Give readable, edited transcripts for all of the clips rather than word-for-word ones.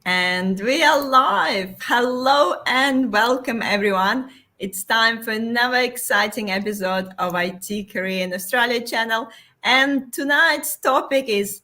And we are live. Hello and welcome, everyone. It's time for another exciting episode of IT Career in Australia channel. And tonight's topic is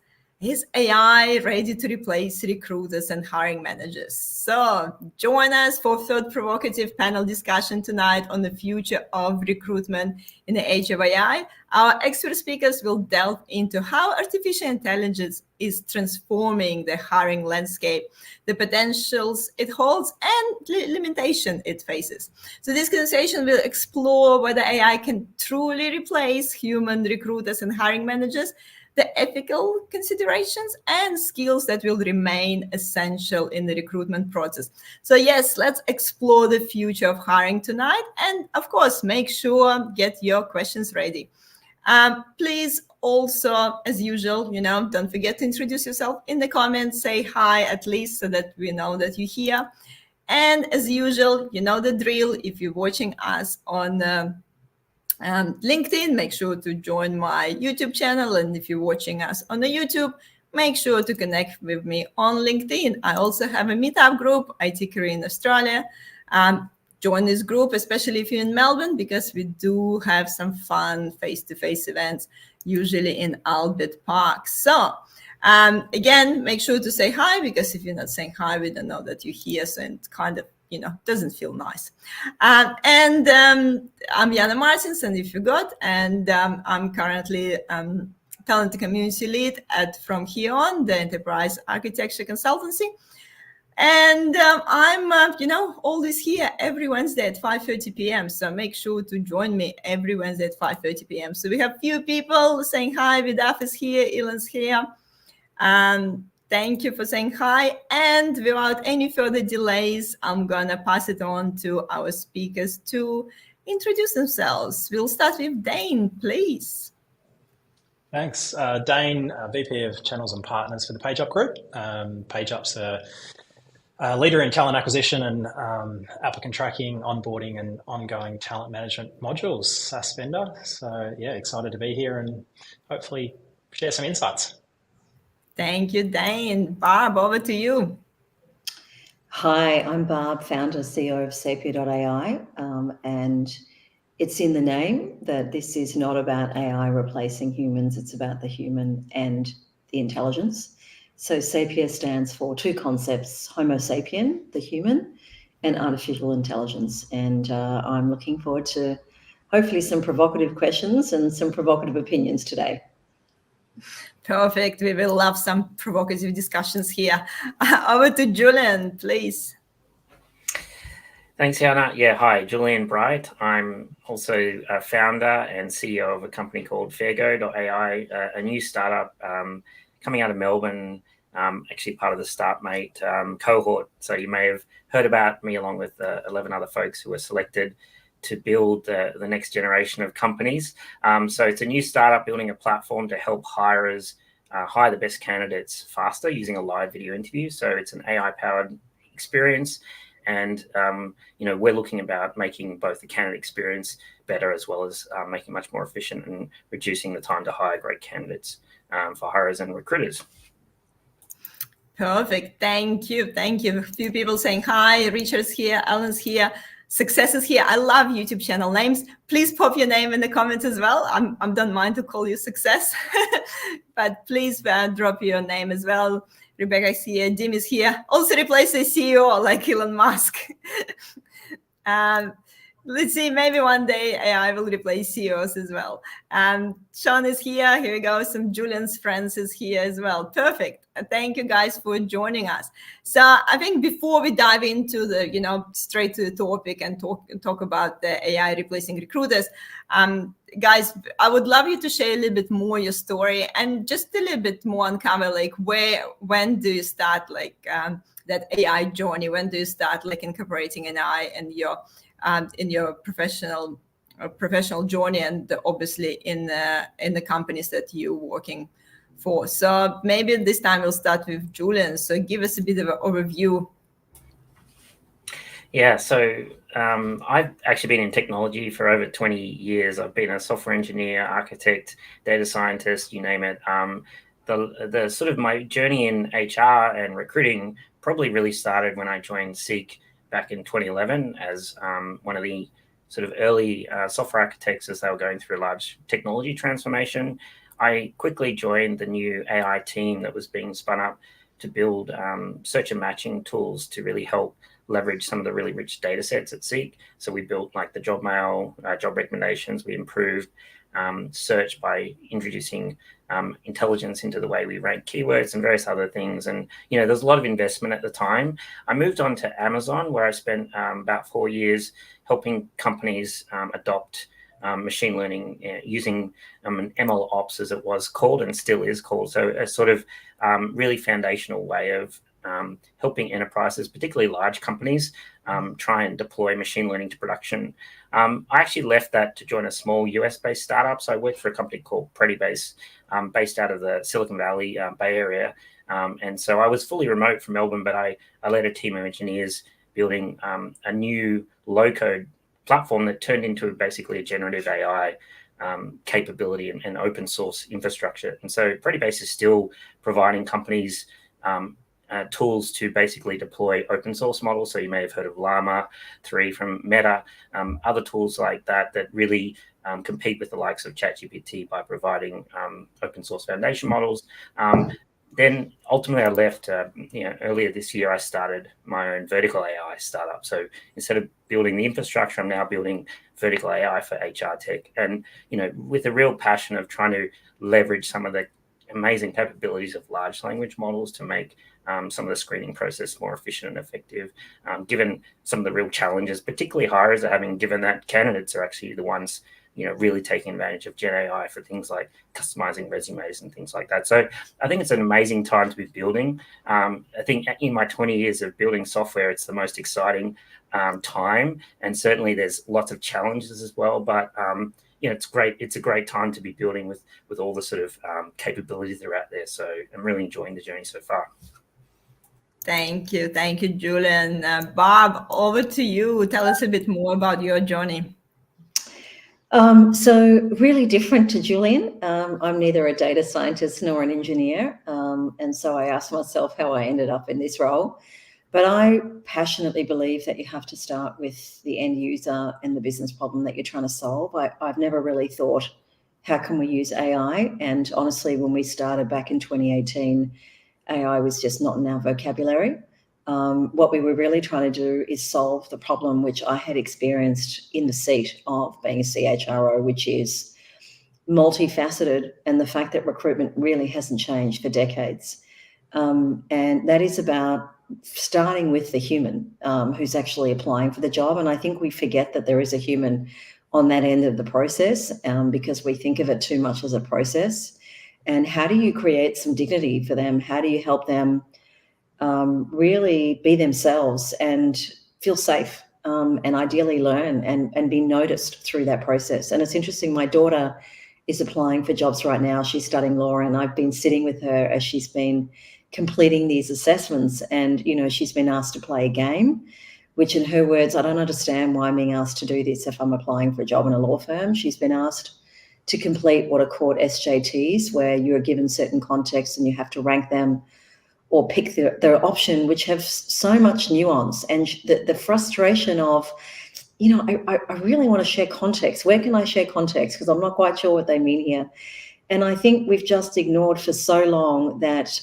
AI ready to replace recruiters and hiring managers? So join us for thought-provocative panel discussion tonight on the future of recruitment in the age of AI. Our expert speakers will delve into how artificial intelligence is transforming the hiring landscape, the potentials it holds, and limitation it faces. So this conversation will explore whether AI can truly replace human recruiters and hiring managers, the ethical considerations and skills that will remain essential in the recruitment process. So yes, let's explore the future of hiring tonight. And of course, make sure get your questions ready. Please also, as usual, don't forget to introduce yourself in the comments, say hi at least so that we know that you're here. And as usual, you know the drill. If you're watching us on LinkedIn, make sure to join my YouTube channel. And if you're watching us on the YouTube, make sure to connect with me on LinkedIn. I also have a meetup group, IT Career in Australia. Join this group, especially if you're in Melbourne, because we do have some fun face-to-face events, usually in Albert Park. So again, make sure to say hi, because if you're not saying hi, we don't know that you're here. So it kind of doesn't feel nice. I'm Jana Martins, and if you forgot, and I'm currently talent community lead at From Here On, the enterprise architecture consultancy. And I'm, always here every Wednesday at 5:30 p.m. So make sure to join me every Wednesday at 5:30 p.m. So we have few people saying hi. Vidaf is here, Ilan's here. Thank you for saying hi. And without any further delays, I'm going to pass it on to our speakers to introduce themselves. We'll start with Dayne, please. Thanks. Dayne, VP of Channels and Partners for the PageUp Group. PageUp's a leader in talent acquisition and applicant tracking, onboarding and ongoing talent management modules, SaaS vendor. So yeah, excited to be here and hopefully share some insights. Thank you, Dayne. Barb, over to you. Hi, I'm Barb, founder, CEO of Sapia.ai, and it's in the name that this is not about AI replacing humans, it's about the human and the intelligence. So Sapia stands for two concepts, Homo sapien, the human, and artificial intelligence. And I'm looking forward to hopefully some provocative questions and some provocative opinions today. Perfect. We will love some provocative discussions here. Over to Julian, please. Thanks, Jana. Yeah, hi, Julian Bright. I'm also a founder and CEO of a company called Fairgo.ai, a new startup coming out of Melbourne, actually part of the StartMate cohort. So you may have heard about me along with 11 other folks who were selected to build the next generation of companies. So it's a new startup building a platform to help hirers hire the best candidates faster using a live video interview. So it's an AI-powered experience. And, we're looking about making both the candidate experience better as well as making it much more efficient and reducing the time to hire great candidates for hirers and recruiters. Perfect. Thank you. Thank you. A few people saying hi. Richard's here. Alan's here. Success is here. I love YouTube channel names. Please pop your name in the comments as well. I don't mind to call you Success, but please drop your name as well. Rebecca is here. Dim is here. Also replace the CEO like Elon Musk. Let's see, maybe one day AI will replace CEOs as well. Sean is here. Here we go. Some Julian's friends is here as well. Perfect. Thank you guys for joining us. So I think before we dive into the, straight to the topic and talk about the AI replacing recruiters, guys, I would love you to share a little bit more your story and just a little bit more uncover like when do you start that AI journey? When do you start incorporating AI and in your professional journey, and obviously in the companies that you're working for? So maybe this time we'll start with Julian. So give us a bit of an overview. Yeah, so I've actually been in technology for over 20 years. I've been a software engineer, architect, data scientist, you name it. The sort of my journey in HR and recruiting probably really started when I joined Seek back in 2011 as one of the sort of early software architects as they were going through a large technology transformation. I quickly joined the new AI team that was being spun up to build search and matching tools to really help leverage some of the really rich data sets at Seek. So we built like the job mail, job recommendations. We improved search by introducing intelligence into the way we rank keywords and various other things. And, there's a lot of investment at the time. I moved on to Amazon, where I spent about 4 years helping companies adopt machine learning using an ML ops, as it was called and still is called. So a sort of really foundational way of helping enterprises, particularly large companies, try and deploy machine learning to production. I actually left that to join a small US-based startup. So I worked for a company called Predibase, based out of the Silicon Valley Bay Area. And so I was fully remote from Melbourne, but I led a team of engineers building a new low-code platform that turned into basically a generative AI capability and open source infrastructure. And so Predibase is still providing companies tools to basically deploy open source models. So you may have heard of Llama 3 from Meta, other tools like that really compete with the likes of ChatGPT by providing open source foundation models. Then ultimately I left, earlier this year, I started my own vertical AI startup. So instead of building the infrastructure, I'm now building vertical AI for HR tech. And, with a real passion of trying to leverage some of the amazing capabilities of large language models to make some of the screening process more efficient and effective, given some of the real challenges, particularly hirers are having, given that candidates are actually the ones really taking advantage of Gen AI for things like customizing resumes and things like that. So I think it's an amazing time to be building. I think in my 20 years of building software, it's the most exciting time. And certainly there's lots of challenges as well. But, it's great. It's a great time to be building with all the sort of capabilities that are out there. So I'm really enjoying the journey so far. Thank you, Julian. Barb, over to you. Tell us a bit more about your journey. So really different to Julian. I'm neither a data scientist nor an engineer. And so I asked myself how I ended up in this role. But I passionately believe that you have to start with the end user and the business problem that you're trying to solve. I've never really thought, how can we use AI? And honestly, when we started back in 2018, AI was just not in our vocabulary. What we were really trying to do is solve the problem which I had experienced in the seat of being a CHRO, which is multifaceted, and the fact that recruitment really hasn't changed for decades. And that is about starting with the human who's actually applying for the job. And I think we forget that there is a human on that end of the process because we think of it too much as a process. And how do you create some dignity for them? How do you help them really be themselves and feel safe and ideally learn and be noticed through that process? And it's interesting, my daughter is applying for jobs right now. She's studying law, and I've been sitting with her as she's been completing these assessments. And, she's been asked to play a game, which in her words, I don't understand why I'm being asked to do this if I'm applying for a job in a law firm. She's been asked to complete what are called SJTs, where you are given certain contexts and you have to rank them or pick their option, which have so much nuance. And the frustration of, I really want to share context. Where can I share context? Because I'm not quite sure what they mean here. And I think we've just ignored for so long that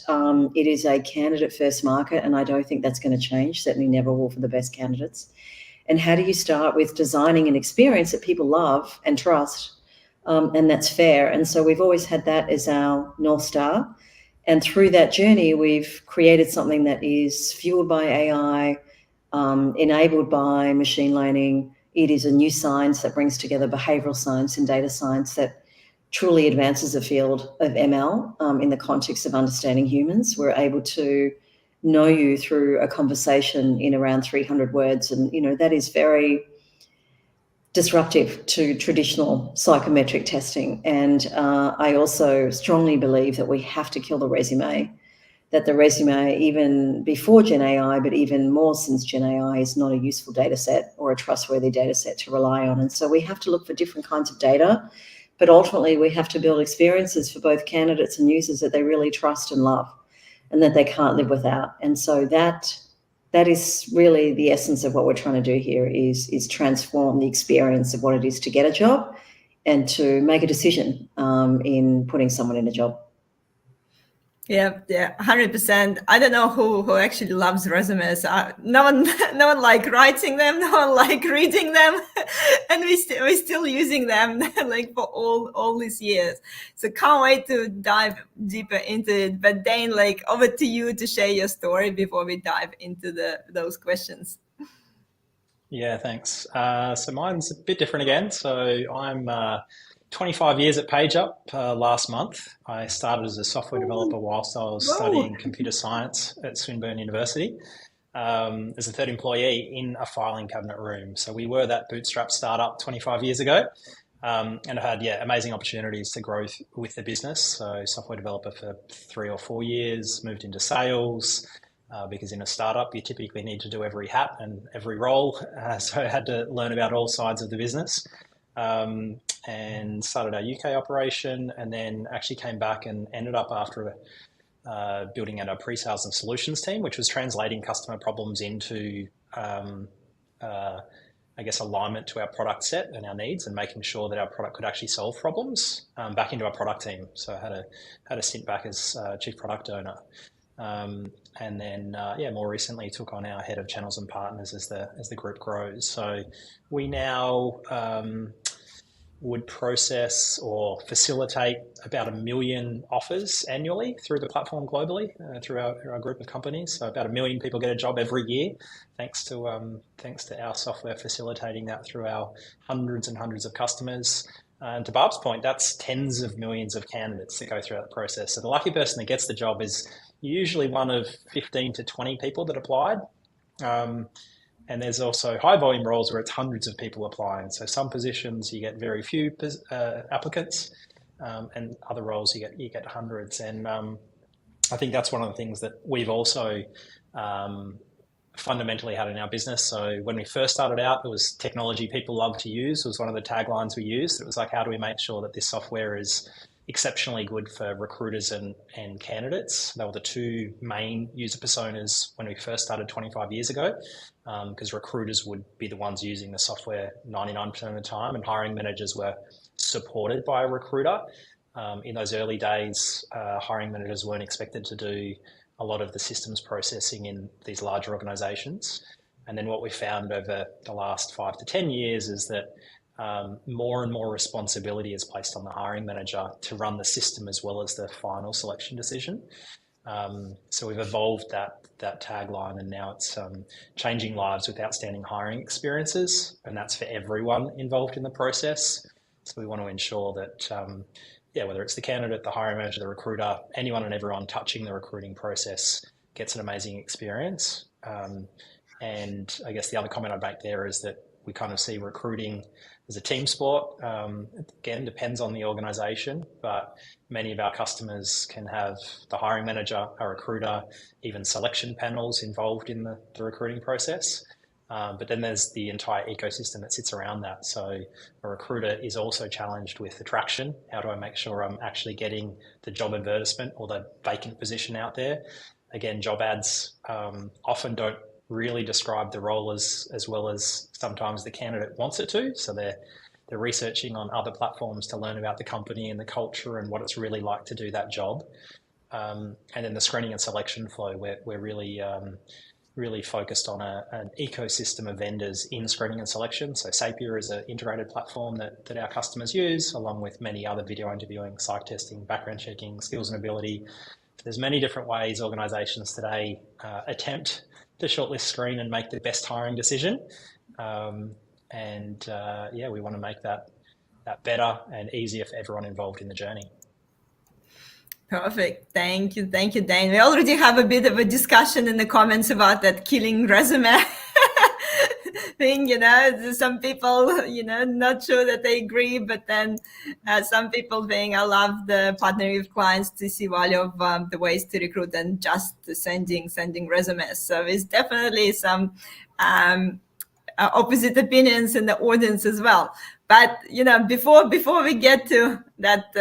it is a candidate-first market, and I don't think that's going to change, certainly never will for the best candidates. And how do you start with designing an experience that people love and trust, and that's fair? And so we've always had that as our North Star. And through that journey, we've created something that is fueled by AI, enabled by machine learning. It is a new science that brings together behavioral science and data science that truly advances the field of ML in the context of understanding humans. We're able to know you through a conversation in around 300 words. And, that is very disruptive to traditional psychometric testing. And I also strongly believe that we have to kill the resume, that the resume, even before Gen AI, but even more since Gen AI, is not a useful data set or a trustworthy data set to rely on. And so we have to look for different kinds of data, but ultimately we have to build experiences for both candidates and users that they really trust and love. and that they can't live without. And so that is really the essence of what we're trying to do here, is transform the experience of what it is to get a job and to make a decision in putting someone in a job. Yeah, 100%. I don't know who actually loves resumes. No one like writing them. No one like reading them, and we're still using them like for all these years. So can't wait to dive deeper into it. But Dayne, like, over to you to share your story before we dive into those questions. Yeah, thanks. So mine's a bit different again. So I'm 25 years at PageUp last month. I started as a software developer whilst I was studying computer science at Swinburne University as a third employee in a filing cabinet room. So we were that bootstrap startup 25 years ago, and I had amazing opportunities to grow with the business. So software developer for 3 or 4 years, moved into sales, because in a startup you typically need to do every hat and every role. So I had to learn about all sides of the business. And started our UK operation, and then actually came back and ended up after building out our pre-sales and solutions team, which was translating customer problems into, alignment to our product set and our needs, and making sure that our product could actually solve problems, back into our product team. So I had a stint back as chief product owner. And then, more recently took on our head of channels and partners as the group grows. So we now would process or facilitate about 1 million offers annually through the platform globally, through our group of companies. So about 1 million people get a job every year, thanks to our software facilitating that through our hundreds and hundreds of customers. And to Barb's point, that's tens of millions of candidates that go through that process. So the lucky person that gets the job is usually one of 15 to 20 people that applied. And there's also high volume roles where it's hundreds of people applying. So some positions you get very few applicants, and other roles you get hundreds. And I think that's one of the things that we've also fundamentally had in our business. So when we first started out, it was technology people love to use. It was one of the taglines we used. It was like, how do we make sure that this software is exceptionally good for recruiters and candidates? They were the two main user personas when we first started 25 years ago, because recruiters would be the ones using the software 99% of the time, and hiring managers were supported by a recruiter. In those early days, hiring managers weren't expected to do a lot of the systems processing in these larger organizations. And then what we found over the last 5 to 10 years is that more and more responsibility is placed on the hiring manager to run the system as well as the final selection decision. So we've evolved that tagline, and now it's changing lives with outstanding hiring experiences, and that's for everyone involved in the process. So we want to ensure that, whether it's the candidate, the hiring manager, the recruiter, anyone and everyone touching the recruiting process gets an amazing experience. And I guess the other comment I'd make there is that we kind of see recruiting as a team sport. Again, depends on the organization, but many of our customers can have the hiring manager, a recruiter, even selection panels involved in the recruiting process. But then there's the entire ecosystem that sits around that. So a recruiter is also challenged with attraction. How do I make sure I'm actually getting the job advertisement or the vacant position out there? Again, job ads often don't really describe the role as well as sometimes the candidate wants it to. So they're researching on other platforms to learn about the company and the culture and what it's really like to do that job. And then the screening and selection flow, we're really focused on an ecosystem of vendors in screening and selection. So Sapir is an integrated platform that our customers use, along with many other video interviewing, psych testing, background checking, skills and ability. There's many different ways organizations today attempt to shortlist, screen, and make the best hiring decision. We want to make that better and easier for everyone involved in the journey. Perfect. Thank you, Dayne. We already have a bit of a discussion in the comments about that killing resume thing. Some people, not sure that they agree, but then some people saying, I love the partnering with clients to see value of the ways to recruit and just sending resumes. So there's definitely some opposite opinions in the audience as well. But before we get to that,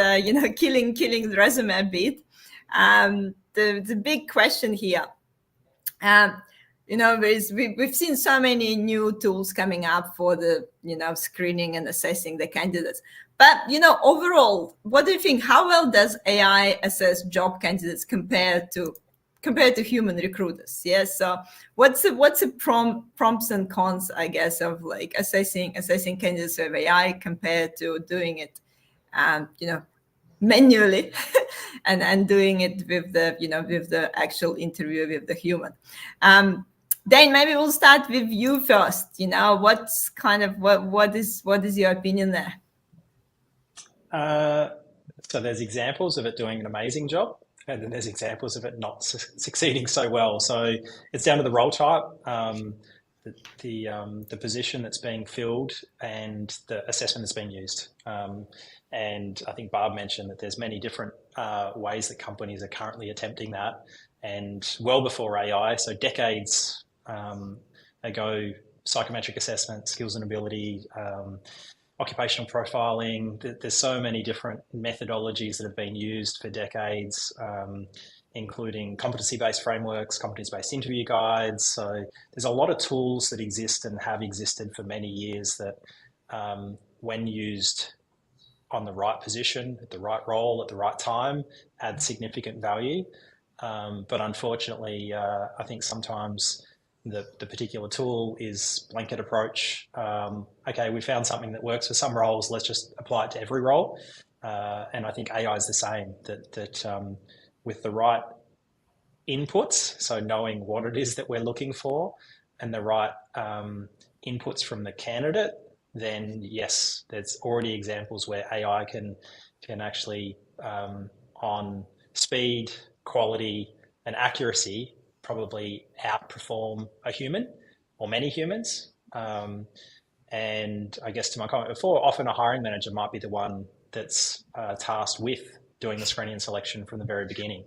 killing the resume bit, the big question here. We've seen so many new tools coming up for the, screening and assessing the candidates. But, overall, what do you think? How well does AI assess job candidates compared to human recruiters? Yes. So what's the prompts and cons, I guess, of like assessing candidates with AI compared to doing it, manually and doing it with the actual interview with the human. Dayne, maybe we'll start with you first. What's what is your opinion there? So there's examples of it doing an amazing job, and then there's examples of it not succeeding so well. So it's down to the role type, the position that's being filled, and the assessment that's being used. And I think Barb mentioned that there's many different ways that companies are currently attempting that. And well before AI, so decades ago, psychometric assessment, skills and ability, occupational profiling. There's so many different methodologies that have been used for decades, including competency-based frameworks, competency-based interview guides. So there's a lot of tools that exist and have existed for many years that, when used on the right position, at the right role, at the right time, add significant value. But unfortunately, I think sometimes the particular tool is blanket approach. Okay, we found something that works for some roles, let's just apply it to every role. And I think AI is the same, that with the right inputs, so knowing what it is that we're looking for and the right inputs from the candidate, then yes, there's already examples where AI can actually, on speed, quality, and accuracy, probably outperform a human or many humans. And I guess to my comment before, often a hiring manager might be the one that's tasked with doing the screening and selection from the very beginning.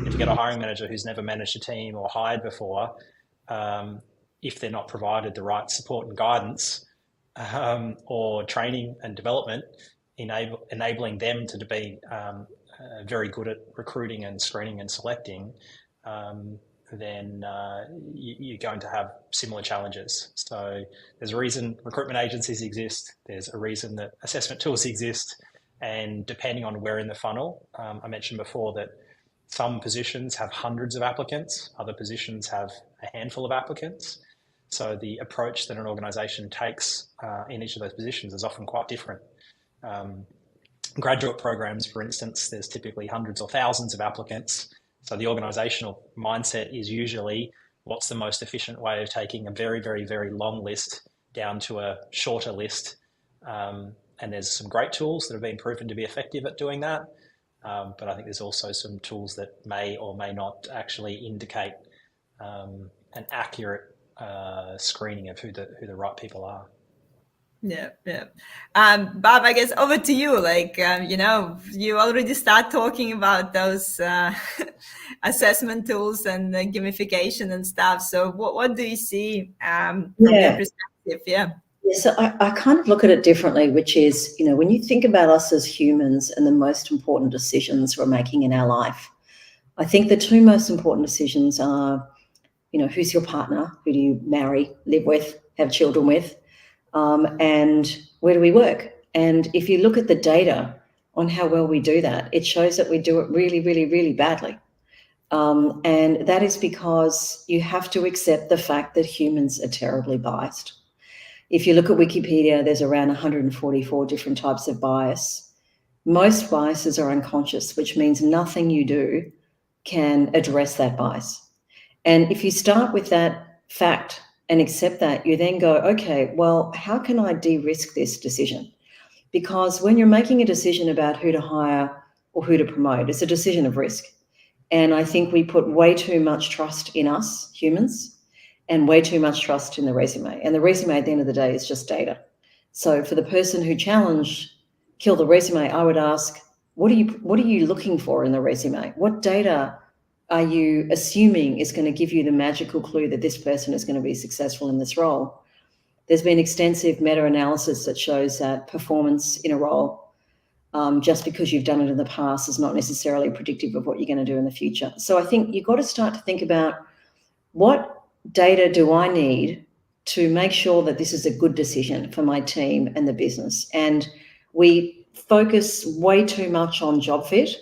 If you get a hiring manager who's never managed a team or hired before, if they're not provided the right support and guidance, or training and development, enabling them to be very good at recruiting and screening and selecting, then you're going to have similar challenges. So there's a reason recruitment agencies exist. There's a reason that assessment tools exist. And depending on where in the funnel, I mentioned before that some positions have hundreds of applicants, other positions have a handful of applicants. So the approach that an organisation takes in each of those positions is often quite different. Graduate programs, for instance, there's typically hundreds or thousands of applicants. So the organisational mindset is usually what's the most efficient way of taking a very, very, very long list down to a shorter list. And there's some great tools that have been proven to be effective at doing that. But I think there's also some tools that may or may not actually indicate an accurate screening of who the right people are. Yeah. Barb, I guess over to you. You already start talking about those assessment tools and gamification and stuff. So what do you see from your perspective? Yeah. So I kind of look at it differently, which is, when you think about us as humans and the most important decisions we're making in our life, I think the two most important decisions are, who's your partner? Who do you marry, live with, have children with? And where do we work? And if you look at the data on how well we do that, it shows that we do it really, really, really badly. And that is because you have to accept the fact that humans are terribly biased. If you look at Wikipedia, there's around 144 different types of bias. Most biases are unconscious, which means nothing you do can address that bias. And if you start with that fact and accept that, you then go, okay, well, how can I de-risk this decision? Because when you're making a decision about who to hire or who to promote, it's a decision of risk. And I think we put way too much trust in us, humans, and way too much trust in the resume. And the resume at the end of the day is just data. So for the person who challenged kill the resume, I would ask, what are you looking for in the resume? What data are you assuming is going to give you the magical clue that this person is going to be successful in this role? There's been extensive meta-analysis that shows that performance in a role Just because you've done it in the past is not necessarily predictive of what you're going to do in the future. So I think you've got to start to think about, what data do I need to make sure that this is a good decision for my team and the business? And we focus way too much on job fit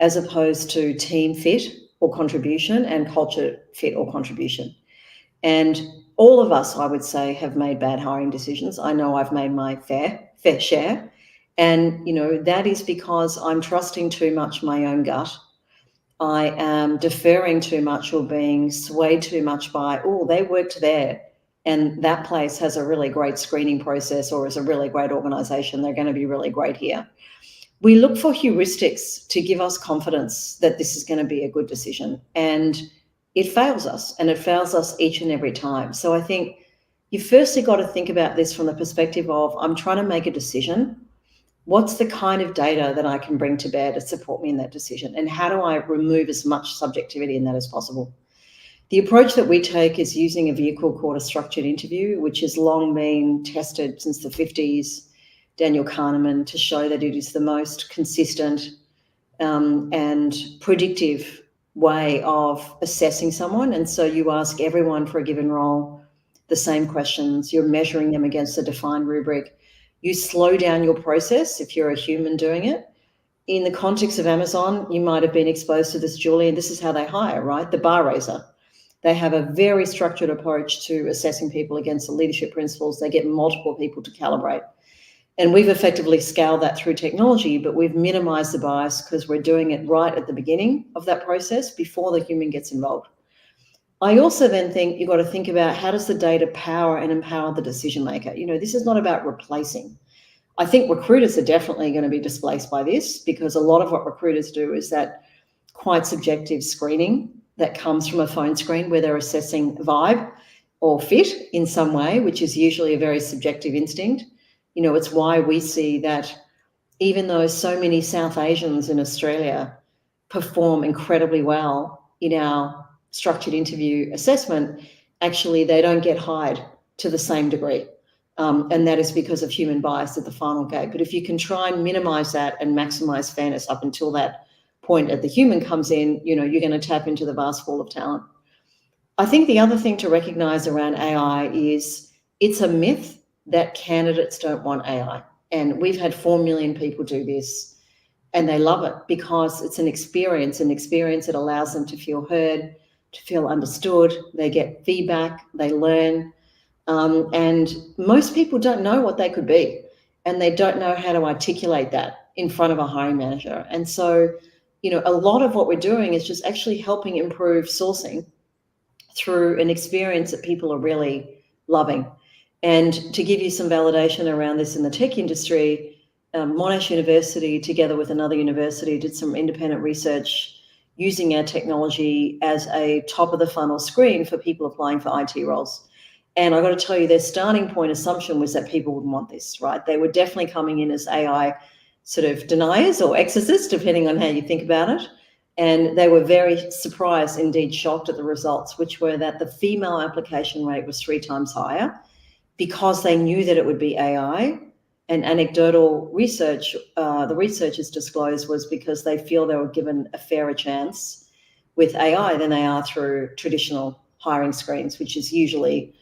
as opposed to team fit or contribution and culture fit or contribution. And all of us, I would say, have made bad hiring decisions. I know I've made my fair share. And, that is because I'm trusting too much my own gut. I am deferring too much or being swayed too much by, oh, they worked there and that place has a really great screening process or is a really great organization. They're going to be really great here. We look for heuristics to give us confidence that this is going to be a good decision. And it fails us, and it fails us each and every time. So I think you firstly got to think about this from the perspective of, I'm trying to make a decision. What's the kind of data that I can bring to bear to support me in that decision? And how do I remove as much subjectivity in that as possible? The approach that we take is using a vehicle called a structured interview, which has long been tested since the 50s, Daniel Kahneman, to show that it is the most consistent and predictive way of assessing someone. And so you ask everyone for a given role the same questions. You're measuring them against a defined rubric. You slow down your process if you're a human doing it. In the context of Amazon, you might have been exposed to this, Julian. This is how they hire, right? The bar raiser. They have a very structured approach to assessing people against the leadership principles. They get multiple people to calibrate. And we've effectively scaled that through technology, but we've minimized the bias because we're doing it right at the beginning of that process before the human gets involved. I also then think you've got to think about, how does the data power and empower the decision maker? This is not about replacing. I think recruiters are definitely going to be displaced by this, because a lot of what recruiters do is that quite subjective screening that comes from a phone screen where they're assessing vibe or fit in some way, which is usually a very subjective instinct. It's why we see that even though so many South Asians in Australia perform incredibly well in our structured interview assessment, actually they don't get hired to the same degree. And that is because of human bias at the final gate. But if you can try and minimize that and maximize fairness up until that point that the human comes in, you're going to tap into the vast pool of talent. I think the other thing to recognize around AI is it's a myth that candidates don't want AI. And we've had 4 million people do this, and they love it because it's an experience that allows them to feel heard, to feel understood. They get feedback, they learn. And most people don't know what they could be, and they don't know how to articulate that in front of a hiring manager. And so, a lot of what we're doing is just actually helping improve sourcing through an experience that people are really loving. And to give you some validation around this in the tech industry, Monash University, together with another university, did some independent research using our technology as a top of the funnel screen for people applying for IT roles. And I've got to tell you, their starting point assumption was that people would want this, right? They were definitely coming in as AI sort of deniers or exorcists, depending on how you think about it. And they were very surprised, indeed shocked at the results, which were that the female application rate was 3 times higher because they knew that it would be AI. And anecdotal research, the researchers disclosed, was because they feel they were given a fairer chance with AI than they are through traditional hiring screens, which is usually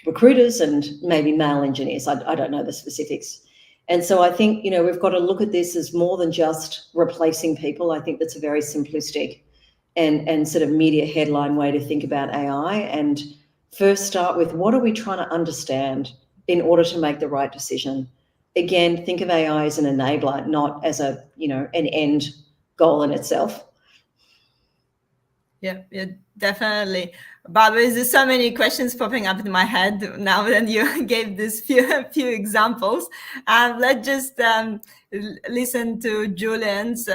recruiters and maybe male engineers. I don't know the specifics. And so I think, we've got to look at this as more than just replacing people. I think that's a very simplistic and sort of media headline way to think about AI. And first start with, what are we trying to understand in order to make the right decision? Again, think of AI as an enabler, not as an end goal in itself. Yeah, definitely. Barb, there's so many questions popping up in my head now that you gave this few examples. Let's just listen to Julian's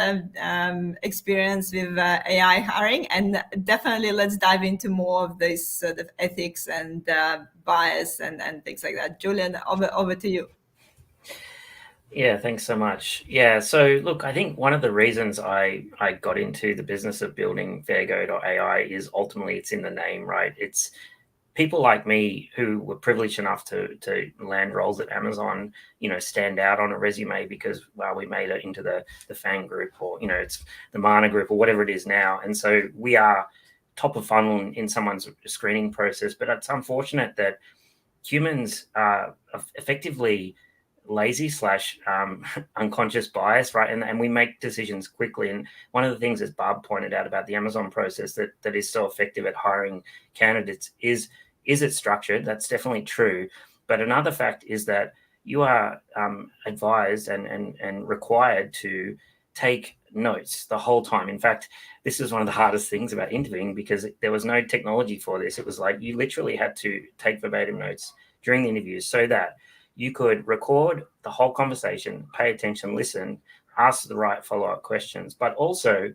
experience with AI hiring, and definitely let's dive into more of this sort of ethics and bias and things like that. Julian, over to you. Yeah, thanks so much. Yeah, so look, I think one of the reasons I got into the business of building Fairgo.ai is ultimately it's in the name, right? It's people like me who were privileged enough to land roles at Amazon, stand out on a resume because, well, we made it into the FANG group, or, it's the MANA group or whatever it is now. And so we are top of funnel in someone's screening process. But it's unfortunate that humans are effectively lazy / unconscious bias, right? And we make decisions quickly. And one of the things, as Barb pointed out about the Amazon process that is so effective at hiring candidates is it structured? That's definitely true. But another fact is that you are advised and required to take notes the whole time. In fact, this is one of the hardest things about interviewing, because there was no technology for this. It was like you literally had to take verbatim notes during the interviews so that you could record the whole conversation, pay attention, listen, ask the right follow-up questions, but also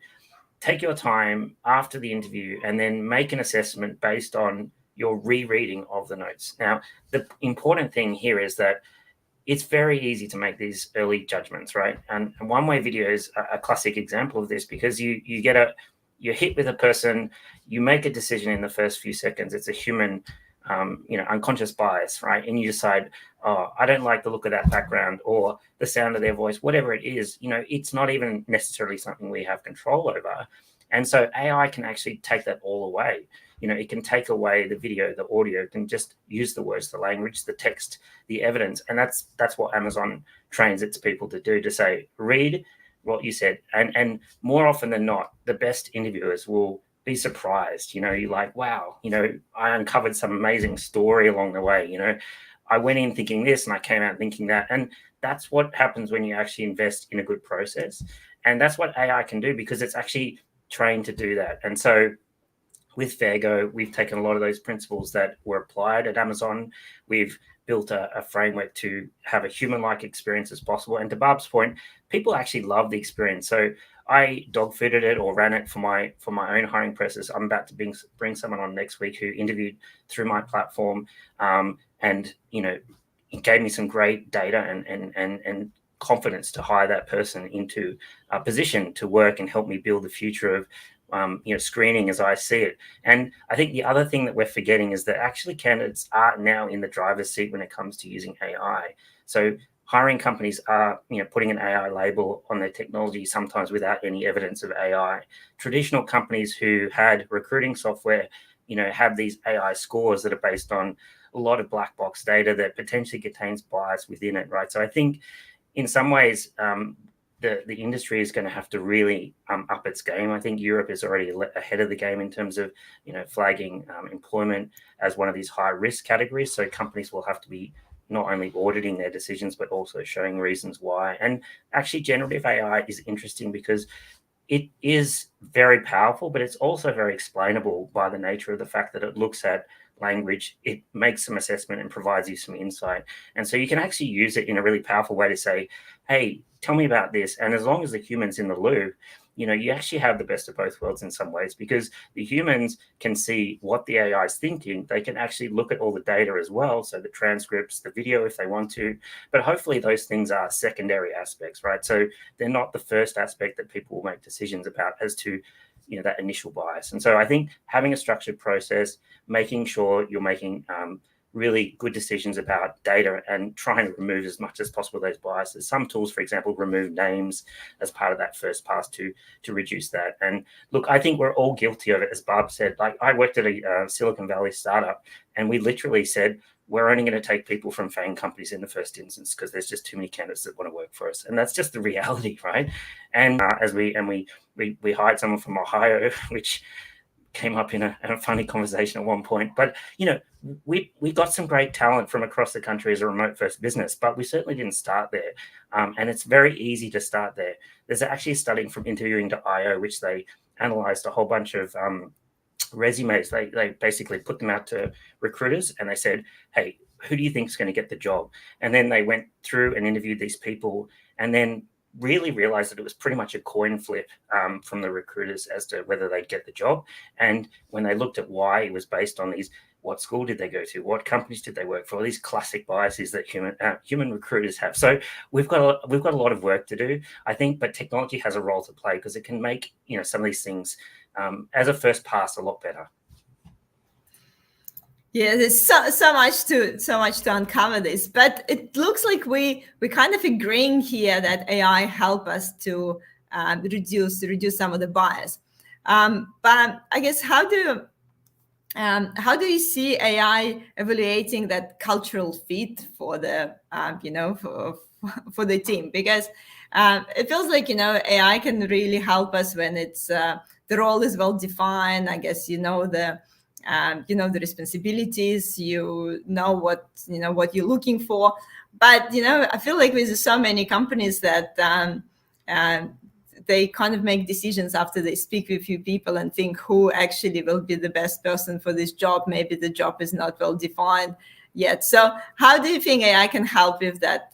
take your time after the interview and then make an assessment based on your rereading of the notes. Now, the important thing here is that it's very easy to make these early judgments, right? And one-way videos are a classic example of this, because you're hit with a person, you make a decision in the first few seconds. It's a human unconscious bias, right? And you decide, oh, I don't like the look of that background or the sound of their voice, whatever it is, it's not even necessarily something we have control over. And so AI can actually take that all away. It can take away the video, the audio, it can just use the words, the language, the text, the evidence. And that's what Amazon trains its people to do, to say, read what you said. And more often than not, the best interviewers will be surprised. You're like, wow, I uncovered some amazing story along the way. I went in thinking this and I came out thinking that. And that's what happens when you actually invest in a good process. And that's what AI can do, because it's actually trained to do that. And so with Fairgo, we've taken a lot of those principles that were applied at Amazon. We've built a framework to have a human-like experience as possible. And to Barb's point, people actually love the experience. So I dog-fooded it or ran it for my own hiring process. I'm about to bring someone on next week who interviewed through my platform, and it gave me some great data and confidence to hire that person into a position to work and help me build the future of screening as I see it. And I think the other thing that we're forgetting is that actually candidates are now in the driver's seat when it comes to using AI. So hiring companies are, putting an AI label on their technology, sometimes without any evidence of AI. Traditional companies who had recruiting software, have these AI scores that are based on a lot of black box data that potentially contains bias within it, right? So I think in some ways, the industry is going to have to really up its game. I think Europe is already ahead of the game in terms of, flagging employment as one of these high risk categories. So companies will have to be not only auditing their decisions, but also showing reasons why. And actually, generative AI is interesting because it is very powerful, but it's also very explainable by the nature of the fact that it looks at language, it makes some assessment and provides you some insight. And so you can actually use it in a really powerful way to say, hey, tell me about this. And as long as the human's in the loop, you actually have the best of both worlds in some ways, because the humans can see what the AI is thinking. They can actually look at all the data as well. So the transcripts, the video, if they want to, but hopefully those things are secondary aspects, right? So they're not the first aspect that people will make decisions about as to, that initial bias. And so I think having a structured process, making sure you're making really good decisions about data and trying to remove as much as possible those biases. Some tools, for example, remove names as part of that first pass to reduce that. And look, I think we're all guilty of it, as Barb said. Like, I worked at a Silicon Valley startup, and we literally said, we're only going to take people from FANG companies in the first instance because there's just too many candidates that want to work for us. And that's just the reality, right? And as we hired someone from Ohio, which came up in a funny conversation at one point. But, we got some great talent from across the country as a remote first business, but we certainly didn't start there. And it's very easy to start there. There's actually a study from interviewing.io, which they analyzed a whole bunch of resumes. They basically put them out to recruiters and they said, hey, who do you think is going to get the job? And then they went through and interviewed these people and then really realized that it was pretty much a coin flip from the recruiters as to whether they'd get the job. And when they looked at why, it was based on these: what school did they go to? What companies did they work for? These classic biases that human recruiters have. So we've got a lot of work to do, I think, but technology has a role to play because it can make some of these things as a first pass a lot better. Yeah, there's so much to uncover this, but it looks like we're kind of agreeing here that AI help us to reduce some of the bias. But I guess how do you see AI evaluating that cultural fit for the for the team? Because it feels like AI can really help us when it's the role is well defined. I guess the responsibilities, what you're looking for. But I feel like there's so many companies that they kind of make decisions after they speak with a few people and think who actually will be the best person for this job. Maybe the job is not well defined yet. So how do you think AI can help with that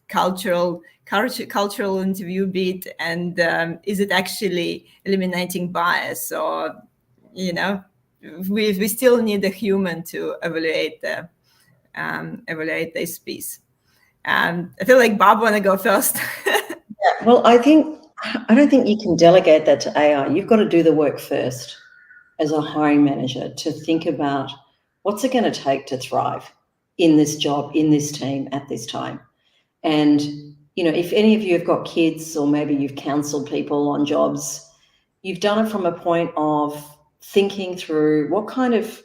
cultural interview bit, and is it actually eliminating bias, or we still need a human to evaluate this piece? I feel like Barb want to go first. Yeah, well, I don't think you can delegate that to AI. You've got to do the work first as a hiring manager to think about what's it going to take to thrive in this job, in this team, at this time. And, if any of you have got kids, or maybe you've counseled people on jobs, you've done it from a point of thinking through what kind of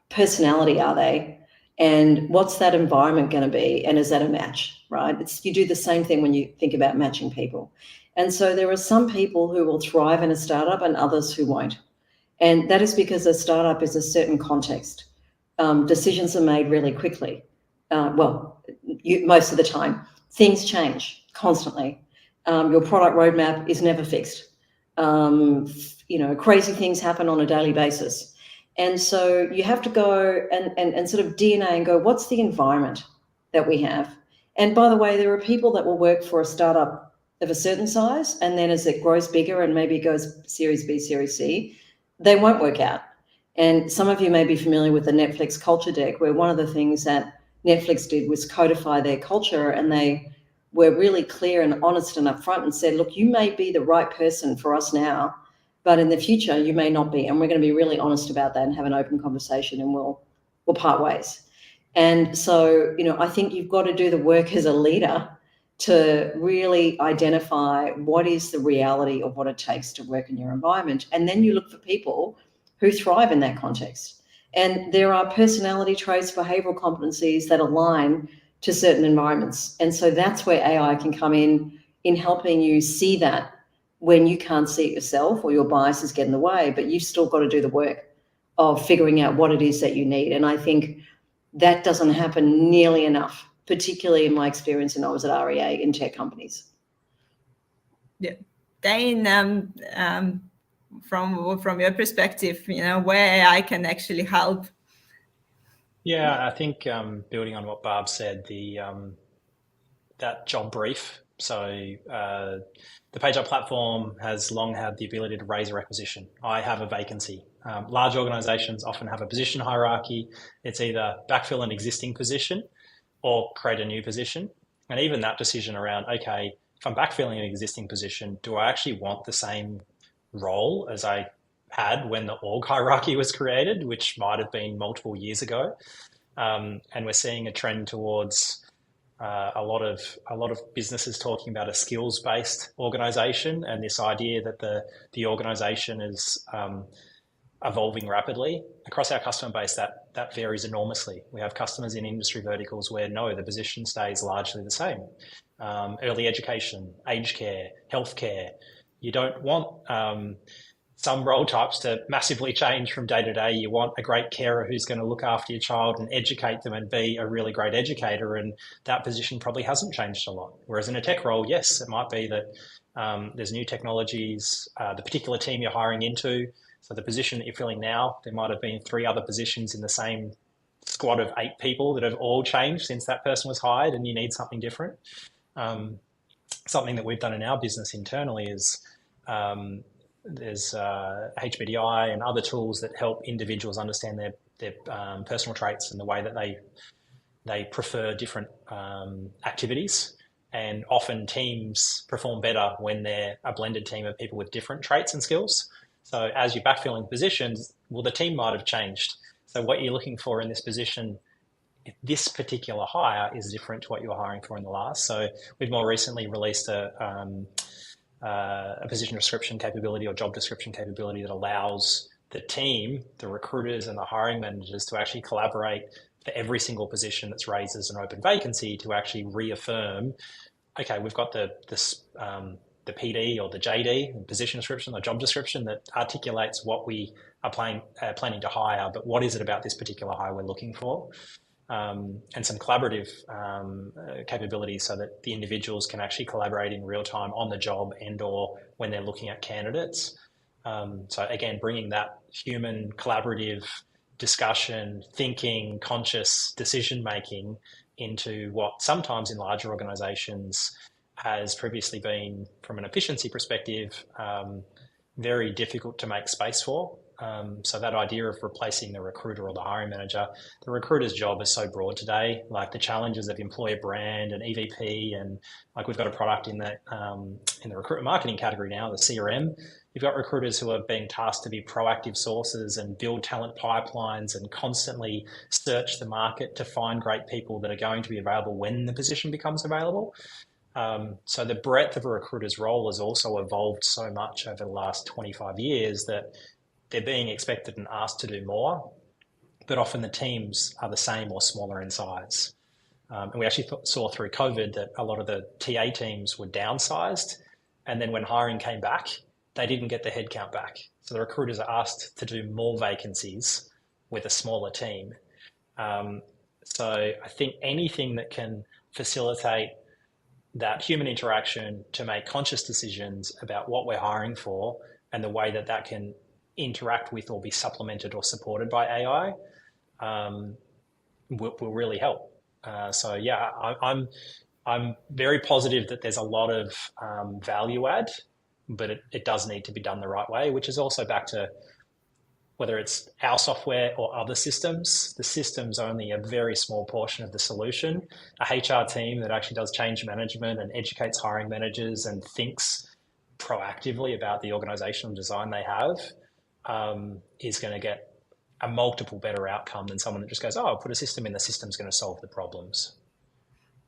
personality are they, and what's that environment going to be, and is that a match, right? You do the same thing when you think about matching people. And so there are some people who will thrive in a startup and others who won't. And that is because a startup is a certain context. Decisions are made really quickly. Most of the time. Things change constantly. Your product roadmap is never fixed. Crazy things happen on a daily basis. And so you have to go and sort of DNA and go, what's the environment that we have? And by the way, there are people that will work for a startup of a certain size, and then as it grows bigger and maybe goes Series B, Series C, they won't work out. And some of you may be familiar with the Netflix culture deck, where one of the things that Netflix did was codify their culture, and they were really clear and honest and upfront and said, look, you may be the right person for us now, but in the future you may not be, and we're going to be really honest about that and have an open conversation, and we'll part ways. And so, I think you've got to do the work as a leader to really identify what is the reality of what it takes to work in your environment. And then you look for people who thrive in that context. And there are personality traits, behavioral competencies that align to certain environments. And so that's where AI can come in helping you see that when you can't see it yourself, or your biases get in the way, but you've still got to do the work of figuring out what it is that you need. And I think that doesn't happen nearly enough, particularly in my experience when I was at REA in tech companies. Yeah. Dayne, from your perspective, where AI can actually help. Yeah, I think building on what Barb said, that job brief. So the PageUp platform has long had the ability to raise a requisition. I have a vacancy. Large organizations often have a position hierarchy. It's either backfill an existing position or create a new position. And even that decision around, okay, if I'm backfilling an existing position, do I actually want the same role as I had when the org hierarchy was created, which might have been multiple years ago? And we're seeing a trend towards a lot of businesses talking about a skills-based organization, and this idea that the organization is evolving rapidly. Across our customer base, that varies enormously. We have customers in industry verticals where the position stays largely the same. Early education, aged care, healthcare. You don't want some role types to massively change from day to day. You want a great carer who's going to look after your child and educate them and be a really great educator, and that position probably hasn't changed a lot. Whereas in a tech role, yes, it might be that there's new technologies, the particular team you're hiring into. So the position that you're filling now, there might have been 3 other positions in the same squad of 8 people that have all changed since that person was hired, and you need something different. Something that we've done in our business internally is there's HBDI and other tools that help individuals understand their personal traits and the way that they prefer different activities. And often teams perform better when they're a blended team of people with different traits and skills. So as you're backfilling positions, the team might have changed. So what you're looking for in this position, this particular hire is different to what you were hiring for in the last. So we've more recently released a position description capability or job description capability that allows the team, the recruiters and the hiring managers to actually collaborate for every single position that's raised as an open vacancy to actually reaffirm, okay, we've got the PD or the JD, the position description, the job description that articulates what we are planning to hire, but what is it about this particular hire we're looking for? And some collaborative capabilities so that the individuals can actually collaborate in real time on the job and or when they're looking at candidates. So again, bringing that human collaborative discussion, thinking, conscious decision-making into what sometimes in larger organizations has previously been, from an efficiency perspective, very difficult to make space for. So that idea of replacing the recruiter or the hiring manager, the recruiter's job is so broad today, like the challenges of employer brand and EVP, and like we've got a product in the recruitment marketing category now, the CRM. You've got recruiters who are being tasked to be proactive sources and build talent pipelines and constantly search the market to find great people that are going to be available when the position becomes available. So the breadth of a recruiter's role has also evolved so much over the last 25 years that they're being expected and asked to do more, but often the teams are the same or smaller in size. And we actually saw through COVID that a lot of the TA teams were downsized. And then when hiring came back, they didn't get the headcount back. So the recruiters are asked to do more vacancies with a smaller team. So I think anything that can facilitate that human interaction to make conscious decisions about what we're hiring for and the way that that can interact with or be supplemented or supported by AI will really help. So yeah, I'm very positive that there's a lot of value add, but it does need to be done the right way, which is also back to whether it's our software or other systems. The system's only a very small portion of the solution. A HR team that actually does change management and educates hiring managers and thinks proactively about the organizational design they have is going to get a multiple better outcome than someone that just goes, oh, I'll put a system in, the system's going to solve the problems.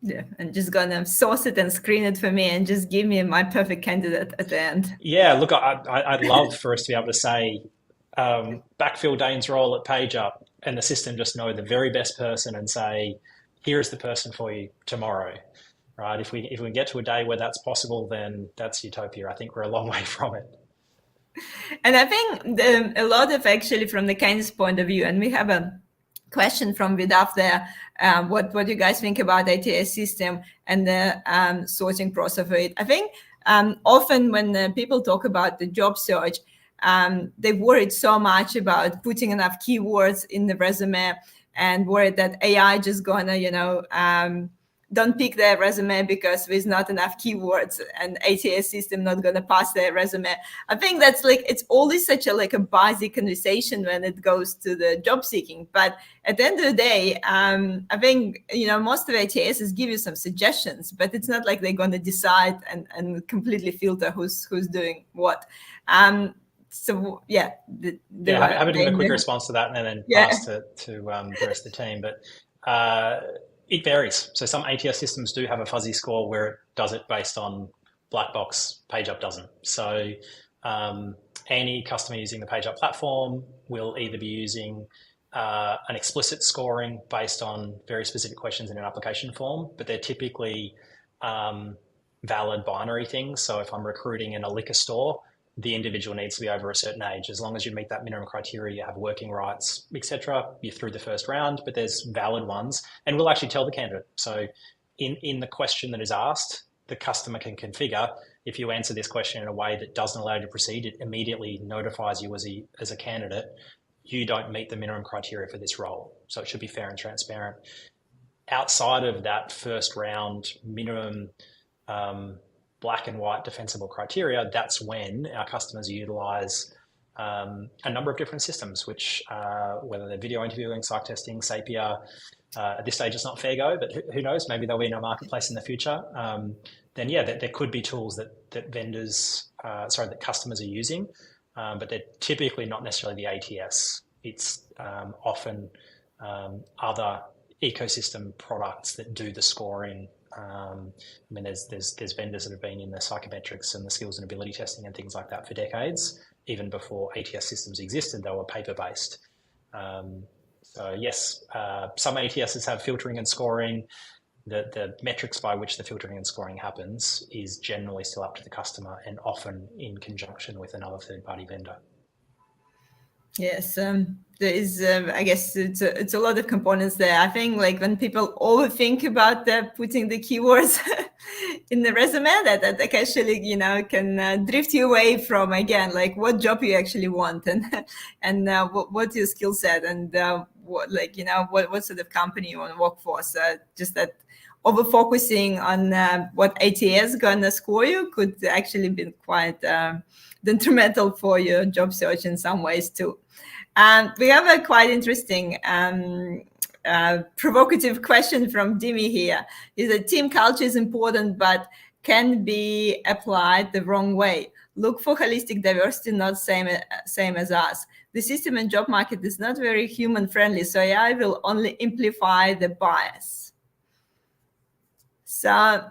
Yeah, and just gonna source it and screen it for me and just give me my perfect candidate at the end. Yeah, look, I'd love for us to be able to say, backfill Dayne's role at PageUp and the system just know the very best person and say, here's the person for you tomorrow, right? If we get to a day where that's possible, then that's utopia. I think we're a long way from it. And I think a lot of actually from the kindness point of view, and we have a question from Vidaf there, what you guys think about ATS system and the sorting process of it. I think often when people talk about the job search, they worried so much about putting enough keywords in the resume and worried that AI just gonna, don't pick their resume because there's not enough keywords and ATS system not going to pass their resume. I think that's it's always such a a basic conversation when it goes to the job seeking. But at the end of the day, I think, most of ATSs give you some suggestions, but it's not like they're going to decide and completely filter who's doing what. So yeah. Happy to give a quick response to that and then pass to the rest of the team. But it varies. So some ATS systems do have a fuzzy score where it does it based on black box. PageUp doesn't. So any customer using the PageUp platform will either be using an explicit scoring based on very specific questions in an application form, but they're typically valid binary things. So if I'm recruiting in a liquor store, the individual needs to be over a certain age. As long as you meet that minimum criteria, you have working rights, etc., you're through the first round, but there's valid ones. And we'll actually tell the candidate. So in the question that is asked, the customer can configure, if you answer this question in a way that doesn't allow you to proceed, it immediately notifies you as a candidate, you don't meet the minimum criteria for this role. So it should be fair and transparent. Outside of that first round minimum black and white defensible criteria, that's when our customers utilize a number of different systems, which whether they're video interviewing, psych testing, Sapia, at this stage it's not Fairgo, but who knows, maybe they'll be in our marketplace in the future. Then yeah, there could be tools that customers are using, but they're typically not necessarily the ATS It's often other ecosystem products that do the scoring. I mean, there's vendors that have been in the psychometrics and the skills and ability testing and things like that for decades. Even before ATS systems existed, they were paper-based. So yes, some ATSs have filtering and scoring. The metrics by which the filtering and scoring happens is generally still up to the customer and often in conjunction with another third-party vendor. Yes, there is. I guess it's a lot of components there. I think like when people overthink about putting the keywords in the resume, that actually can drift you away from again like what job you actually want and what's your skill set and what sort of company you want to work for. So just that over focusing on what ATS gonna score you could actually be quite detrimental for your job search in some ways too. We have a quite interesting provocative question from Dimi here. Is that team culture is important but can be applied the wrong way. Look for holistic diversity, not same as us. The system and job market is not very human friendly, so AI will only amplify the bias. So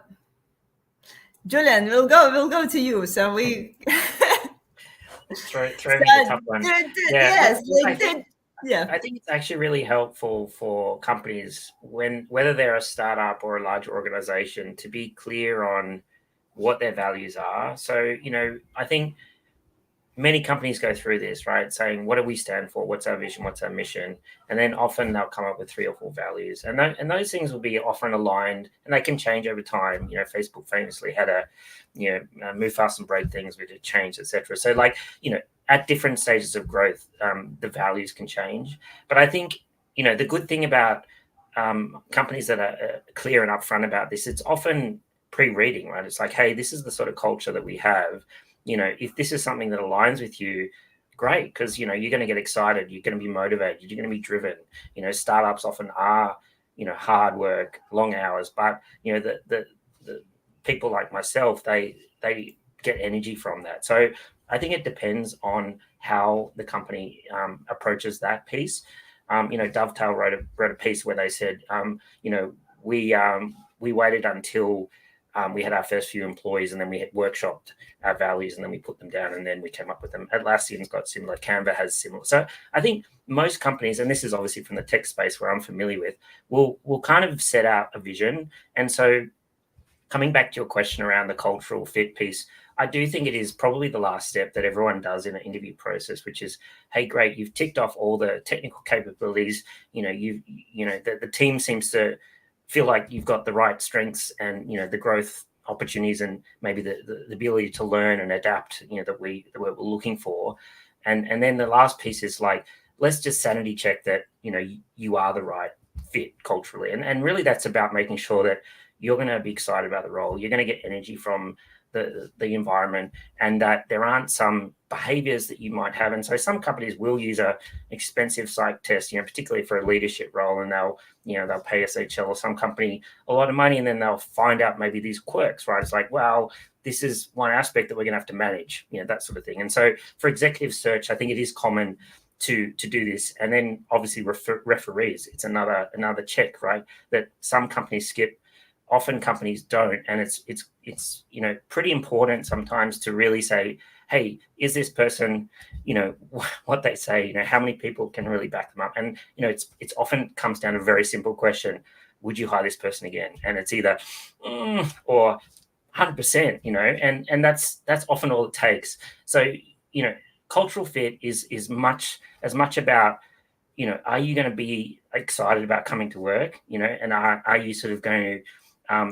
Julian, we'll go to you. So we throw me the tough one. Yes, I think it's actually really helpful for companies whether they're a startup or a large organization to be clear on what their values are. So, I think many companies go through this, right? Saying, what do we stand for? What's our vision? What's our mission? And then often they'll come up with 3 or 4 values. And those things will be often aligned and they can change over time. Facebook famously had move fast and break things, which had changed, etc. So at different stages of growth, the values can change. But I think, the good thing about companies that are clear and upfront about this, it's often pre-reading, right? It's like, hey, this is the sort of culture that we have. If this is something that aligns with you, great, because, you're going to get excited. You're going to be motivated. You're going to be driven. Startups often are, hard work, long hours, but, the people like myself, they get energy from that. So I think it depends on how the company approaches that piece. Dovetail wrote a piece where they said, we waited until we had our first few employees and then we had workshopped our values and then we put them down and then we came up with them. Atlassian's got similar, Canva has similar. So I think most companies, and this is obviously from the tech space where I'm familiar with, will kind of set out a vision. And so coming back to your question around the cultural fit piece, I do think it is probably the last step that everyone does in an interview process, which is, hey, great, you've ticked off all the technical capabilities. The team seems to feel like you've got the right strengths and, the growth opportunities and maybe the ability to learn and adapt, that we're looking for. And then the last piece is like, let's just sanity check that, you are the right fit culturally. And really that's about making sure that you're going to be excited about the role. You're going to get energy from the environment and that there aren't some behaviors that you might have. And so some companies will use a expensive psych test, particularly for a leadership role, and they'll pay SHL or some company a lot of money and then they'll find out maybe these quirks, right? It's like, well, this is one aspect that we're going to have to manage, that sort of thing. And so for executive search, I think it is common to do this. And then obviously referees, it's another check, right? That some companies skip. Often companies don't, and it's pretty important sometimes to really say, hey, is this person, what they say, how many people can really back them up? And it's often comes down to a very simple question: would you hire this person again? And it's either or 100%, and that's often all it takes. So cultural fit is as much about are you going to be excited about coming to work, and are you sort of going to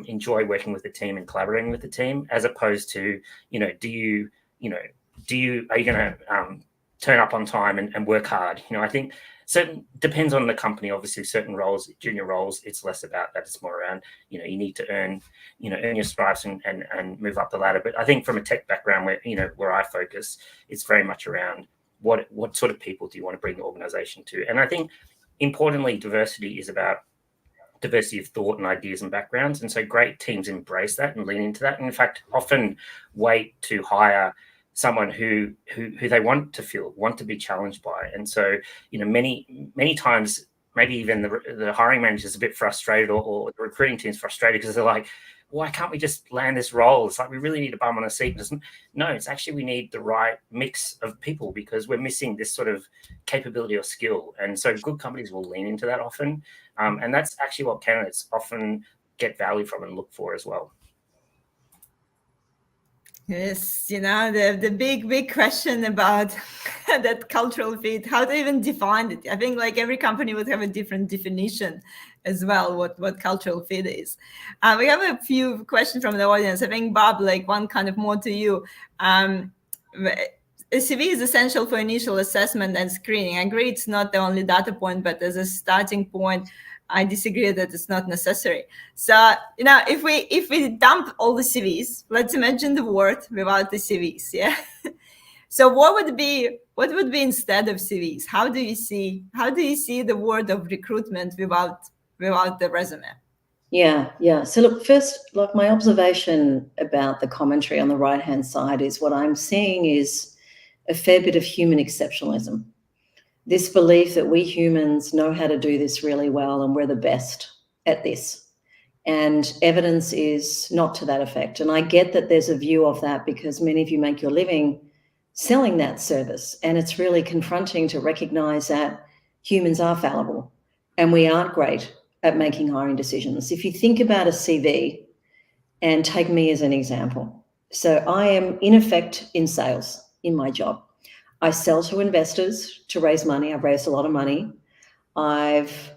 enjoy working with the team and collaborating with the team, as opposed to, are you going to turn up on time and work hard? I think depends on the company. Obviously, certain roles, junior roles, it's less about that. It's more around, you need to earn your stripes and move up the ladder. But I think from a tech background where I focus, it's very much around what sort of people do you want to bring the organization to? And I think importantly, diversity is about diversity of thought and ideas and backgrounds. And so great teams embrace that and lean into that. And in fact, often wait to hire someone who they want to feel, want to be challenged by. And so, many times, maybe even the hiring manager is a bit frustrated, or the recruiting team's frustrated because they're like, why can't we just land this role? It's like, we really need a bum on a seat. No, it's actually, we need the right mix of people because we're missing this sort of capability or skill. And so good companies will lean into that often. And that's actually what candidates often get value from and look for as well. Yes, the big question about that cultural fit, how to even define it. I think like every company would have a different definition as well, what cultural fit is. We have a few questions from the audience. I think, Bob, like one kind of more to you. A CV is essential for initial assessment and screening. I agree it's not the only data point, but as a starting point, I disagree that it's not necessary. So, if we dump all the CVs, let's imagine the world without the CVs, yeah? So what would be instead of CVs? How do you see the world of recruitment without the resume? Yeah. So look, first, like my observation about the commentary on the right-hand side is what I'm seeing is a fair bit of human exceptionalism. This belief that we humans know how to do this really well and we're the best at this. And evidence is not to that effect. And I get that there's a view of that because many of you make your living selling that service. And it's really confronting to recognize that humans are fallible and we aren't great at making hiring decisions. If you think about a CV, and take me as an example. So I am in effect in sales in my job. I sell to investors to raise money. I've raised a lot of money. I've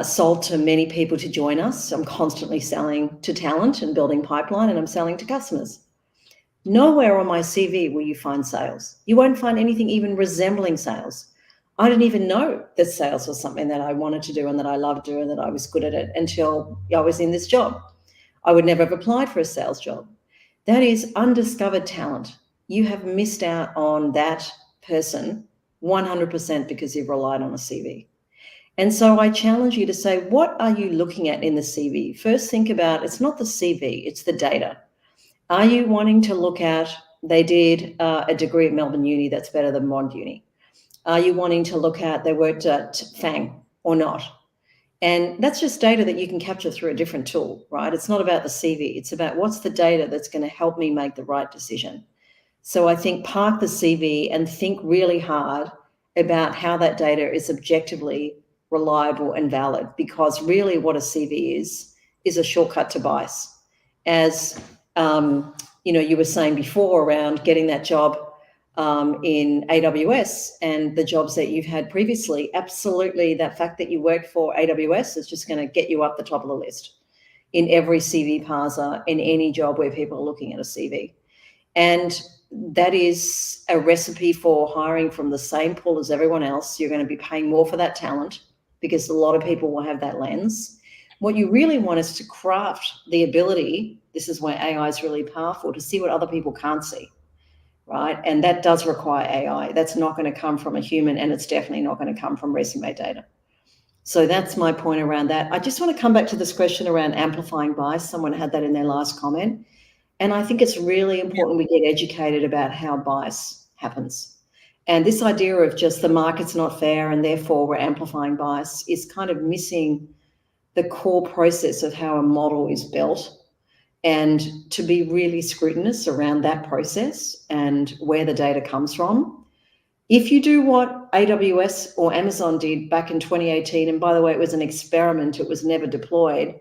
sold to many people to join us. I'm constantly selling to talent and building pipeline, and I'm selling to customers. Nowhere on my CV will you find sales. You won't find anything even resembling sales. I didn't even know that sales was something that I wanted to do and that I loved doing and that I was good at it until I was in this job. I would never have applied for a sales job. That is undiscovered talent. You have missed out on that person 100% because you've relied on a CV. And so I challenge you to say, what are you looking at in the CV? First, think about, it's not the CV, it's the data. Are you wanting to look at, they did a degree at Melbourne Uni that's better than Mond Uni? Are you wanting to look at, they worked at FANG or not? And that's just data that you can capture through a different tool, right? It's not about the CV. It's about what's the data that's going to help me make the right decision. So I think park the CV and think really hard about how that data is objectively reliable and valid, because really what a CV is a shortcut to bias. As you were saying before around getting that job in AWS and the jobs that you've had previously, absolutely that fact that you worked for AWS is just going to get you up the top of the list in every CV parser, in any job where people are looking at a CV. And that is a recipe for hiring from the same pool as everyone else. You're going to be paying more for that talent because a lot of people will have that lens. What you really want is to craft the ability, this is where AI is really powerful, to see what other people can't see, right? And that does require AI. That's not going to come from a human, and it's definitely not going to come from resume data. So that's my point around that. I just want to come back to this question around amplifying bias. Someone had that in their last comment. And I think it's really important we get educated about how bias happens. And this idea of just the market's not fair and therefore we're amplifying bias is kind of missing the core process of how a model is built, and to be really scrutinous around that process and where the data comes from. If you do what AWS or Amazon did back in 2018, and by the way, it was an experiment, it was never deployed,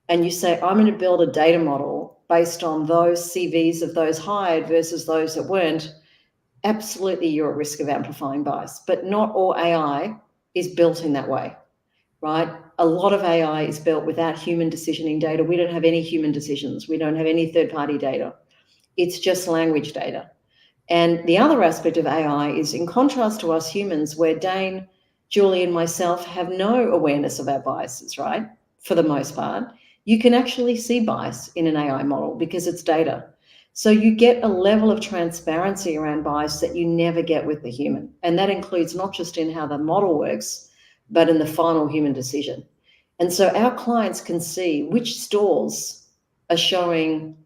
and you say, I'm going to build a data model based on those CVs of those hired versus those that weren't, absolutely you're at risk of amplifying bias. But not all AI is built in that way, right? A lot of AI is built without human decisioning data. We don't have any human decisions. We don't have any third-party data. It's just language data. And the other aspect of AI is, in contrast to us humans, where Dayne, Julian, myself have no awareness of our biases, right? For the most part, you can actually see bias in an AI model because it's data. So you get a level of transparency around bias that you never get with the human. And that includes not just in how the model works, but in the final human decision. And so our clients can see which stores are showing,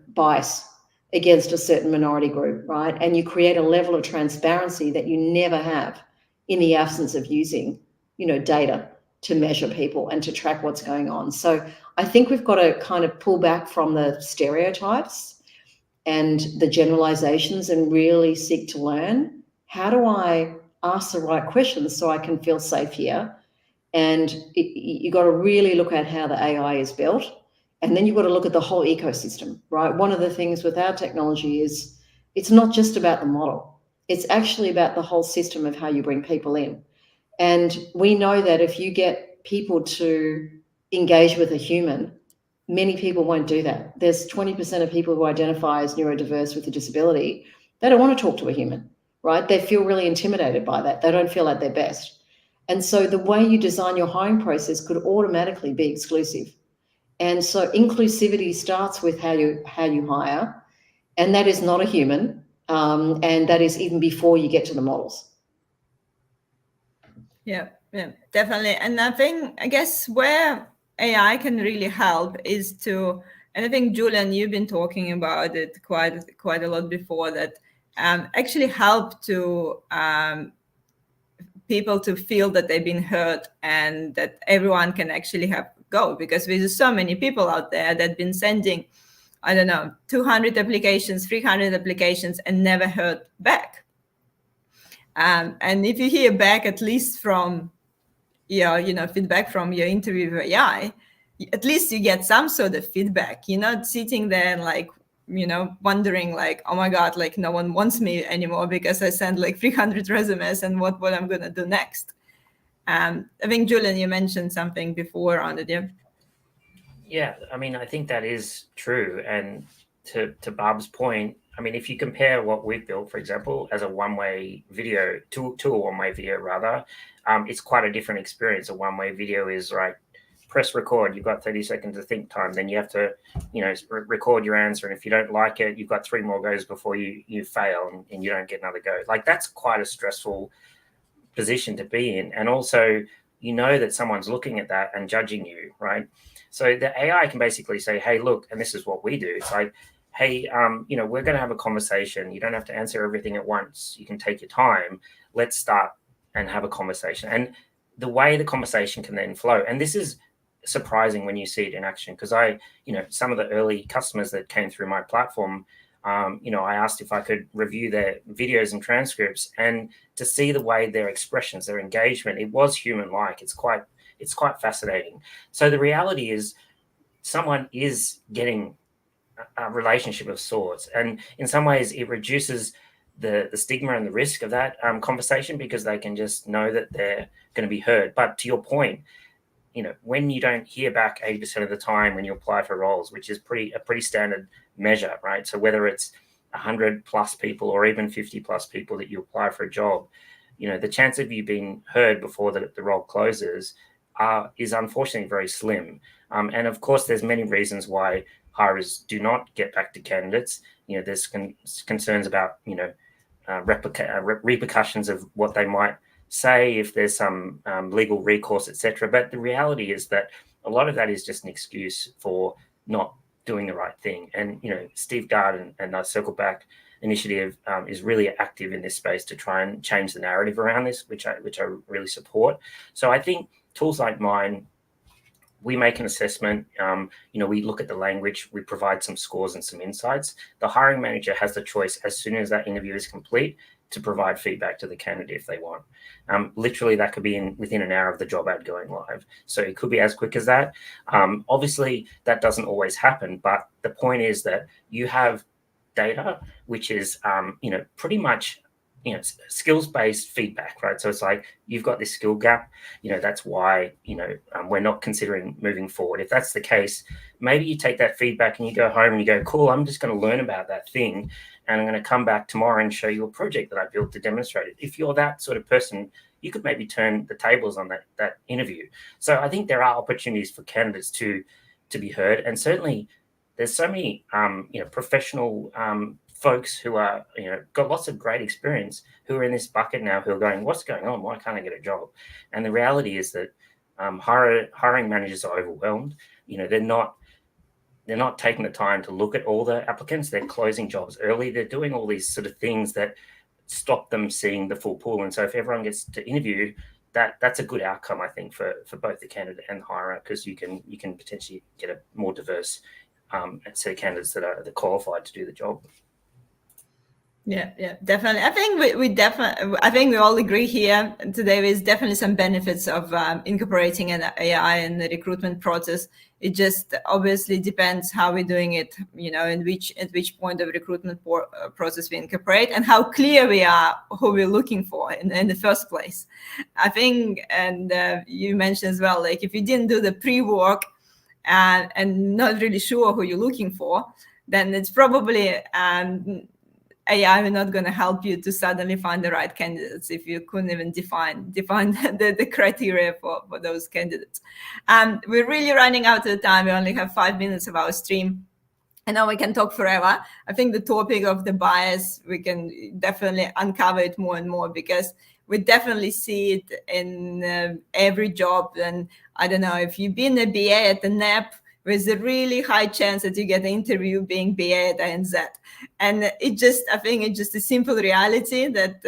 bias against a certain minority group, right? And you create a level of transparency that you never have in the absence of using, data to measure people and to track what's going on. So I think we've got to kind of pull back from the stereotypes and the generalizations and really seek to learn, how do I ask the right questions so I can feel safe here? And you got to really look at how the AI is built. And then you've got to look at the whole ecosystem, right? One of the things with our technology is it's not just about the model. It's actually about the whole system of how you bring people in. And we know that if you get people to engage with a human, many people won't do that. There's 20% of people who identify as neurodiverse with a disability. They don't want to talk to a human, right? They feel really intimidated by that. They don't feel like they're best. And so the way you design your hiring process could automatically be exclusive. And so inclusivity starts with how you hire, and that is not a human, and that is even before you get to the models. Yeah, definitely. And I guess where AI can really help is to, and I think Julian, you've been talking about it quite a lot before, that actually help to people to feel that they've been heard and that everyone can actually have go, because there's so many people out there that have been sending, I don't know, 200 applications, 300 applications and never heard back. And if you hear back at least from feedback from your interview with AI, at least you get some sort of feedback. You're not sitting there and like, wondering like, oh my God, like no one wants me anymore because I sent like 300 resumes and what I'm going to do next. I think, Julian, you mentioned something before on it, yeah? Yeah, I mean, I think that is true. And to Barb's point, I mean, if you compare what we've built, for example, as a one-way video to a one-way video rather, it's quite a different experience. A one-way video is right, press record, you've got 30 seconds of think time, then you have to, record your answer. And if you don't like it, you've got 3 more goes before you fail and you don't get another go. Like, that's quite a stressful position to be in. And also, that someone's looking at that and judging you, right? So the AI can basically say, hey, look, and this is what we do. It's like, hey, we're going to have a conversation. You don't have to answer everything at once. You can take your time. Let's start and have a conversation. And the way the conversation can then flow. And this is surprising when you see it in action, because some of the early customers that came through my platform, I asked if I could review their videos and transcripts, and to see the way their expressions, their engagement, it was human-like. It's quite fascinating. So the reality is someone is getting a relationship of sorts. And in some ways it reduces the stigma and the risk of that conversation, because they can just know that they're going to be heard. But to your point, when you don't hear back 80% of the time when you apply for roles, which is a pretty standard measure, right? So whether it's 100 plus people or even 50 plus people that you apply for a job, the chance of you being heard before the role closes is unfortunately very slim. And of course, there's many reasons why hirers do not get back to candidates. There's concerns about, repercussions of what they might say if there's some legal recourse, etc. But the reality is that a lot of that is just an excuse for not doing the right thing. And, Steve Gard and our Circle Back initiative is really active in this space to try and change the narrative around this, which I really support. So I think tools like mine, we make an assessment, we look at the language, we provide some scores and some insights. The hiring manager has the choice, as soon as that interview is complete, to provide feedback to the candidate if they want. Literally, that could be within an hour of the job ad going live. So it could be as quick as that. Obviously, that doesn't always happen, but the point is that you have data, which is, pretty much, skills-based feedback, right? So it's like, you've got this skill gap, that's why, we're not considering moving forward. If that's the case, maybe you take that feedback and you go home and you go, cool, I'm just going to learn about that thing, and I'm going to come back tomorrow and show you a project that I built to demonstrate it. If you're that sort of person, you could maybe turn the tables on that interview. So I think there are opportunities for candidates to be heard. And certainly there's so many, professional folks who are, got lots of great experience, who are in this bucket now, who are going, what's going on? Why can't I get a job? And the reality is that hiring managers are overwhelmed. They're not they're not taking the time to look at all the applicants. They're closing jobs early. They're doing all these sort of things that stop them seeing the full pool. And so if everyone gets to interview, that's a good outcome, I think, for both the candidate and the hirer, because you can potentially get a more diverse set of candidates that are qualified to do the job. Yeah, definitely. I think we all agree here today. There's definitely some benefits of incorporating an AI in the recruitment process. It just obviously depends how we're doing it, at which point of recruitment process we incorporate, and how clear we are who we're looking for in the first place. I think, and you mentioned as well, like if you didn't do the pre-work and not really sure who you're looking for, then it's probably AI are not going to help you to suddenly find the right candidates if you couldn't even define the criteria for those candidates. We're really running out of time. We only have 5 minutes of our stream. I know we can talk forever. I think the topic of the bias, we can definitely uncover it more and more, because we definitely see it in every job. And I don't know, if you've been a BA at the NAP, there's a really high chance that you get an interview being BA at ANZ. And I think it's just a simple reality that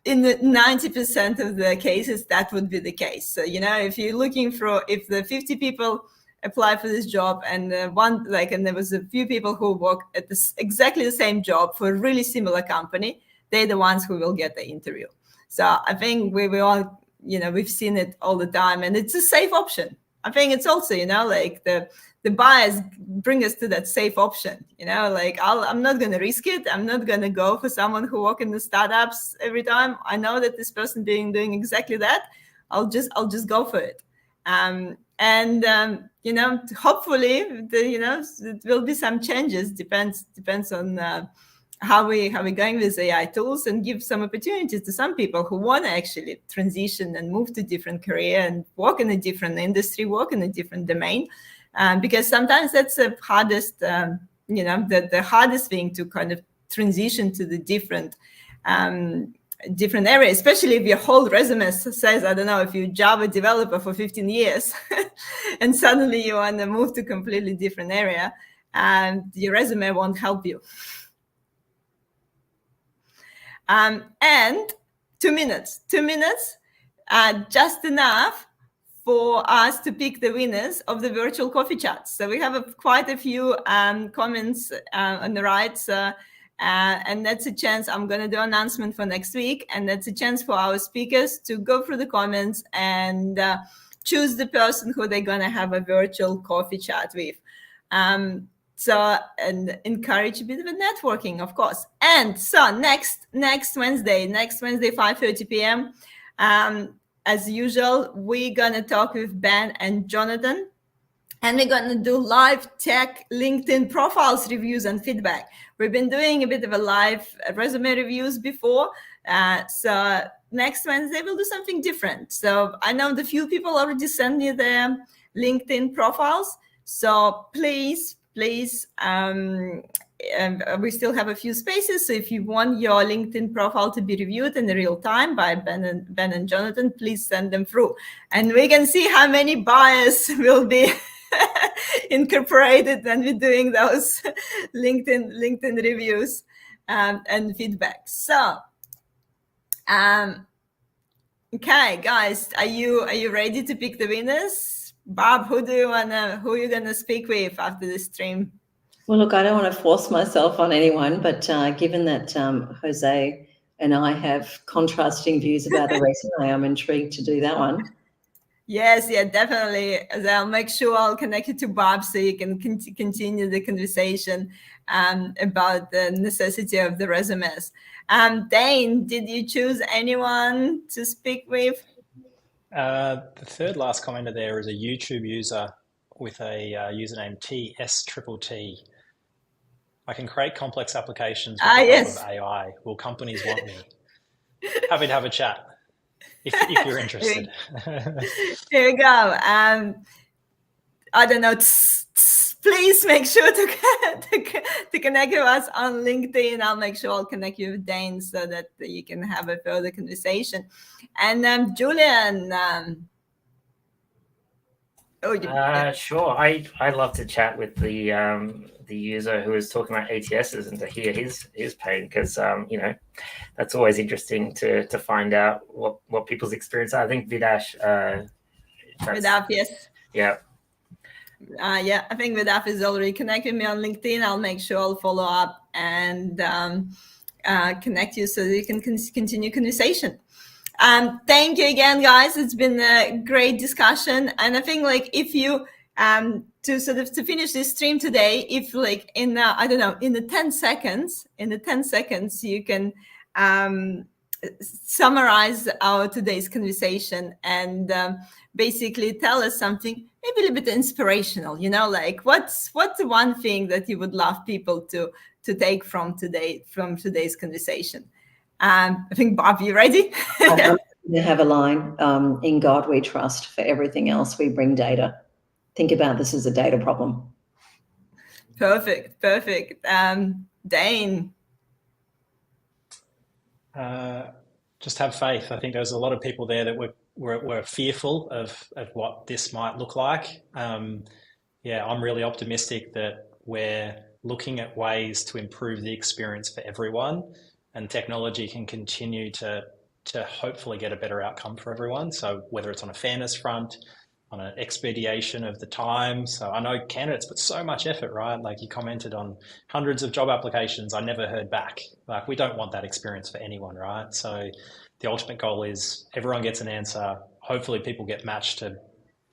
in the 90% of the cases, that would be the case. So, if you're looking if the 50 people apply for this job and there was a few people who work at exactly the same job for a really similar company, they're the ones who will get the interview. So I think we all, we've seen it all the time, and it's a safe option. I think it's also, like the bias bring us to that safe option, I'm not going to risk it. I'm not going to go for someone who work in the startups every time. I know that this person doing exactly that. I'll just go for it. Hopefully it will be some changes. Depends on how we're going with AI tools, and give some opportunities to some people who want to actually transition and move to different career and work in a different industry, work in a different domain. Because sometimes that's the hardest, the hardest thing to kind of transition to the different areas, especially if your whole resume says, I don't know, if you're a Java developer for 15 years and suddenly you want to move to a completely different area, and your resume won't help you. And 2 minutes, just enough for us to pick the winners of the virtual coffee chats. So we have quite a few comments on the right. And that's a chance. I'm going to do an announcement for next week. And that's a chance for our speakers to go through the comments and choose the person who they're going to have a virtual coffee chat with. And encourage a bit of a networking, of course. And so next Wednesday, 5:30 p.m., as usual, we're going to talk with Ben and Jonathan, and we're going to do live tech LinkedIn profiles reviews and feedback. We've been doing a bit of a live resume reviews before. So next Wednesday, we'll do something different. So I know the few people already sent me their LinkedIn profiles. So please, we still have a few spaces. So if you want your LinkedIn profile to be reviewed in real time by Ben and Jonathan, please send them through. And we can see how many buyers will be incorporated when we're doing those LinkedIn reviews and feedback. So, okay, guys, are you ready to pick the winners? Barb, who are you gonna speak with after the stream? Well, look, I don't want to force myself on anyone, but given that Jose and I have contrasting views about the resume, I'm intrigued to do that one. Yes, yeah, definitely. I'll make sure I'll connect you to Barb so you can continue the conversation about the necessity of the resumes. Dayne, did you choose anyone to speak with? The third last commenter there is a YouTube user with a username TSTTT. I can create complex applications with the help of AI. Will companies want me? Happy to have a chat if you're interested. Here we go. I don't know. Please make sure to connect with us on LinkedIn. I'll make sure I'll connect you with Dayne so that you can have a further conversation. And Julian, Oh, Sure. I love to chat with the user who is talking about ATSs and to hear his pain, because that's always interesting to find out what people's experience are. I think Vidash. Vidaf, yes. Yeah. Yeah, I think Vidaf is already connected me on LinkedIn. I'll make sure I'll follow up and connect you so that you can continue conversation. Thank you again, guys. It's been a great discussion. And I think like if you to finish this stream today, if like in I don't know, in the 10 seconds you can summarize our today's conversation and basically tell us something maybe a little bit inspirational, like what's the one thing that you would love people to take from today's conversation. I think, Barb, you ready? We have a line, in God we trust, for everything else we bring data. Think about this as a data problem. Perfect. Dayne? Just have faith. I think there's a lot of people there that were fearful of what this might look like. I'm really optimistic that we're looking at ways to improve the experience for everyone, and technology can continue to hopefully get a better outcome for everyone. So whether it's on a fairness front, on an expedition of the time. So I know candidates put so much effort, right? Like you commented on hundreds of job applications, I never heard back. Like we don't want that experience for anyone, right? So the ultimate goal is everyone gets an answer. Hopefully people get matched to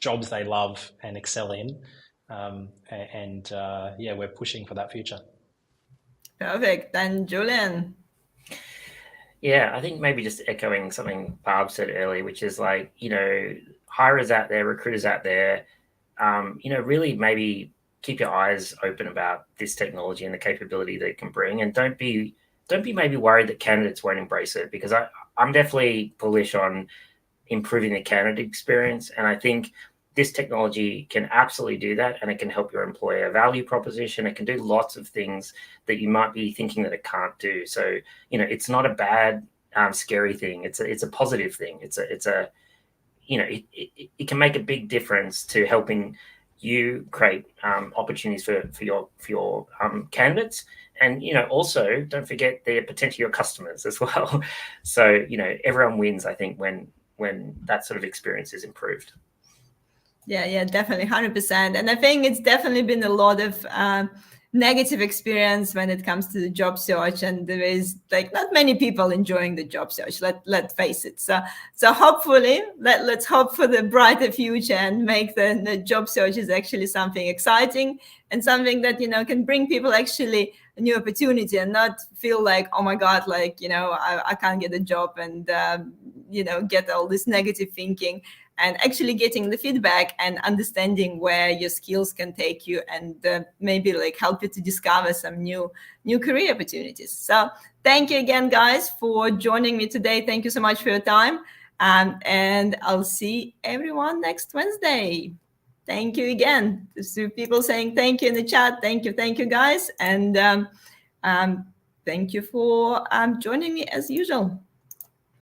jobs they love and excel in. We're pushing for that future. Perfect. And Julian? Yeah, I think maybe just echoing something Barb said earlier, which is like, hirers out there, recruiters out there, really maybe keep your eyes open about this technology and the capability that it can bring. And don't be maybe worried that candidates won't embrace it, because I'm definitely bullish on improving the candidate experience. And I think this technology can absolutely do that, and it can help your employer value proposition. It can do lots of things that you might be thinking that it can't do. So, it's not a bad, scary thing. It's a positive thing. It can make a big difference to helping you create opportunities for your candidates, and also don't forget they're potentially your customers as well. So everyone wins, I think, when that sort of experience is improved. Yeah, definitely, 100%. And I think it's definitely been a lot of negative experience when it comes to the job search, and there is like not many people enjoying the job search. Let's face it. So hopefully, let's hope for the brighter future and make the job search is actually something exciting and something that can bring people actually a new opportunity, and not feel like, oh my God, like I can't get a job, and get all this negative thinking. And actually getting the feedback and understanding where your skills can take you, and maybe like help you to discover some new career opportunities. So thank you again, guys, for joining me today. Thank you so much for your time. And I'll see everyone next Wednesday. Thank you again. There's people saying thank you in the chat. Thank you, guys. And thank you for joining me as usual.